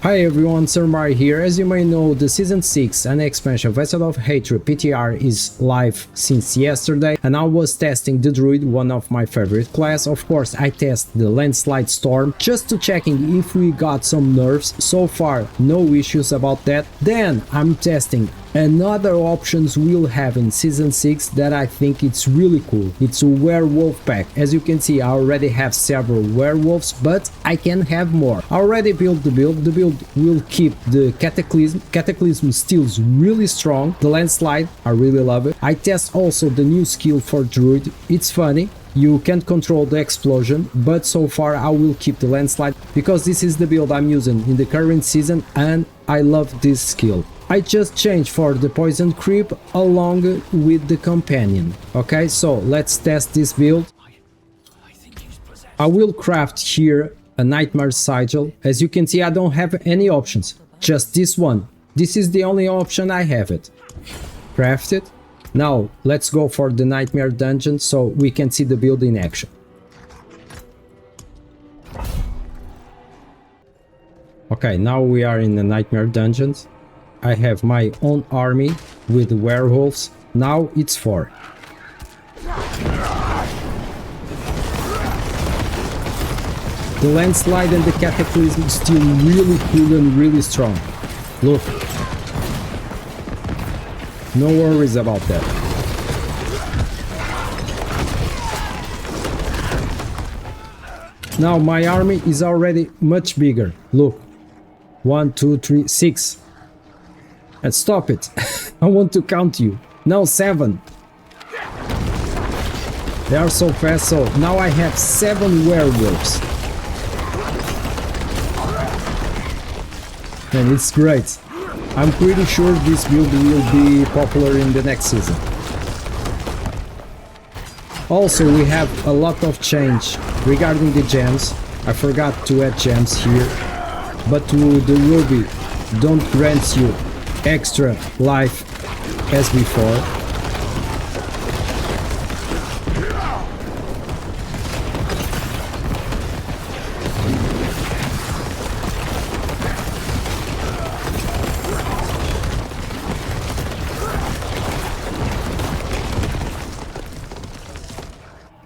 Hi everyone, SirMariio here. As you may know, the Season 6 and expansion Vessel of Hatred PTR is live since yesterday, and I was testing the Druid, one of my favorite class. Of course, I test the Landslide Storm just to checking if we got some nerfs. So far, no issues about that. Then I'm testing another options we'll have in Season 6 that I think it's really cool. It's a Werewolf pack. As you can see, I already have several Werewolves, but I can have more. I already built the build. The build will keep the Cataclysm. Cataclysm still really strong. The Landslide, I really love it. I test also the new skill for Druid. It's funny. You can't control the explosion, but so far I will keep the Landslide because this is the build I'm using in the current season and I love this skill. I just changed for the Poison Creep along with the Companion. Okay, so let's test this build. I will craft here a Nightmare Sigil. As you can see, I don't have any options, just this one. This is the only option I have it. Craft it. Now let's go for the Nightmare Dungeon so we can see the build in action. Okay, now we are in the Nightmare Dungeons. I have my own army with werewolves. Now it's 4. The Landslide and the Cataclysm is still really cool and really strong. Look. No worries about that. Now my army is already much bigger. Look. 1, 2, 3, 6. And stop it. I want to count you. Now 7. They are so fast, so now I have 7 werewolves. And it's great. I'm pretty sure this build will be popular in the next season. Also, we have a lot of change regarding the gems. I forgot to add gems here. But the Ruby don't grant you extra life as before.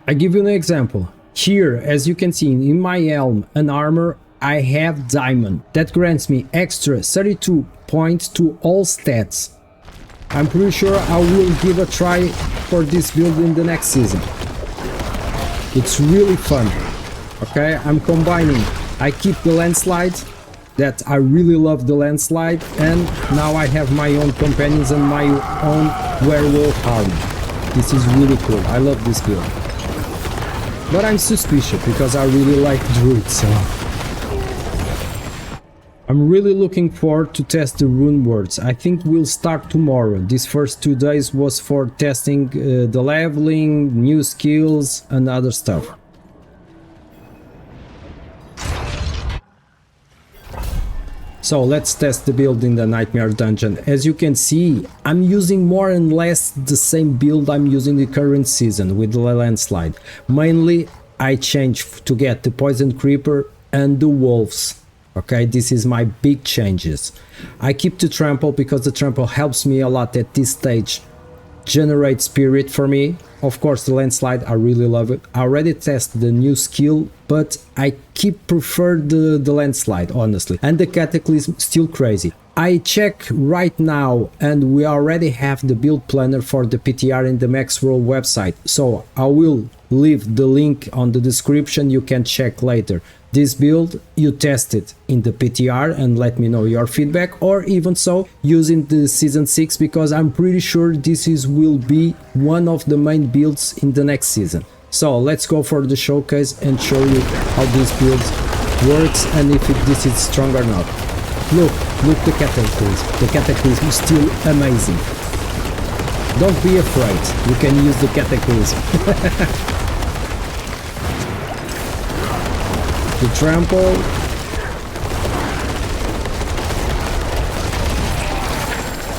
I give you an example. Here, as you can see in my helm and armor, I have diamond. That grants me extra 32 points to all stats. I'm pretty sure I will give a try for this build in the next season. It's really fun. Okay, I'm combining. I keep the Landslide, that I really love the Landslide, and now I have my own companions and my own werewolf army. This is really cool. I love this build. But I'm suspicious because I really like Druid, so I'm really looking forward to test the rune words. I think we'll start tomorrow. These first 2 days was for testing the leveling, new skills and other stuff. So let's test the build in the Nightmare Dungeon. As you can see, I'm using more and less the same build I'm using the current season with the Landslide. Mainly I changed to get the Poison Creeper and the Wolves. Okay, this is my big changes. I keep the Trample because the Trample helps me a lot at this stage. Generate Spirit for me. Of course, the Landslide, I really love it. I already tested the new skill, but I prefer the Landslide, honestly. And the Cataclysm, still crazy. I check right now and we already have the build planner for the PTR in the Maxworld website. So I will leave the link on the description, you can check later. This build, you test it in the PTR and let me know your feedback, or even so, using the Season 6 because I'm pretty sure this will be one of the main builds in the next season. So let's go for the showcase and show you how this build works and if this is strong or not. Look the Cataclysm. The Cataclysm is still amazing. Don't be afraid, you can use the Cataclysm. The Trample.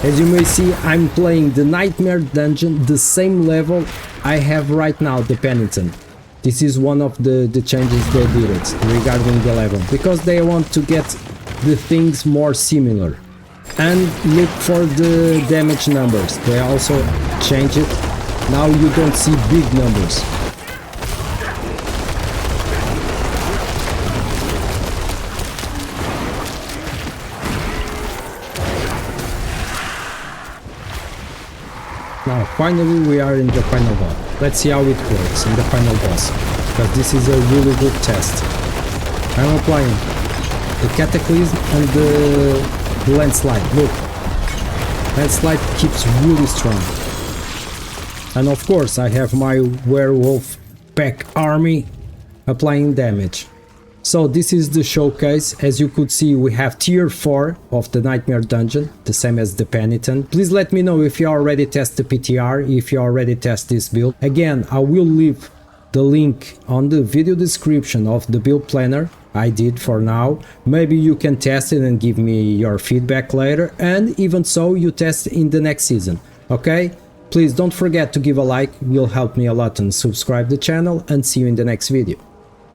As you may see, I'm playing the Nightmare Dungeon, the same level I have right now, the Penitent. This is one of the changes they did it regarding the level, because they want to get the things more similar. And look for the damage numbers, they also change it. Now you don't see big numbers. Now finally we are in the final boss. Let's see how it works in the final boss, because this is a really good test. I'm applying the Cataclysm and the Landslide. Look, Landslide keeps really strong. And of course I have my Werewolf pack army applying damage. So this is the showcase. As you could see, we have tier 4 of the Nightmare Dungeon, the same as the Penitent. Please let me know if you already test the PTR, if you already test this build. Again, I will leave the link on the video description of the build planner I did for now. Maybe you can test it and give me your feedback later, and even so you test in the next season, okay? Please don't forget to give a like, will help me a lot, and subscribe the channel, and see you in the next video.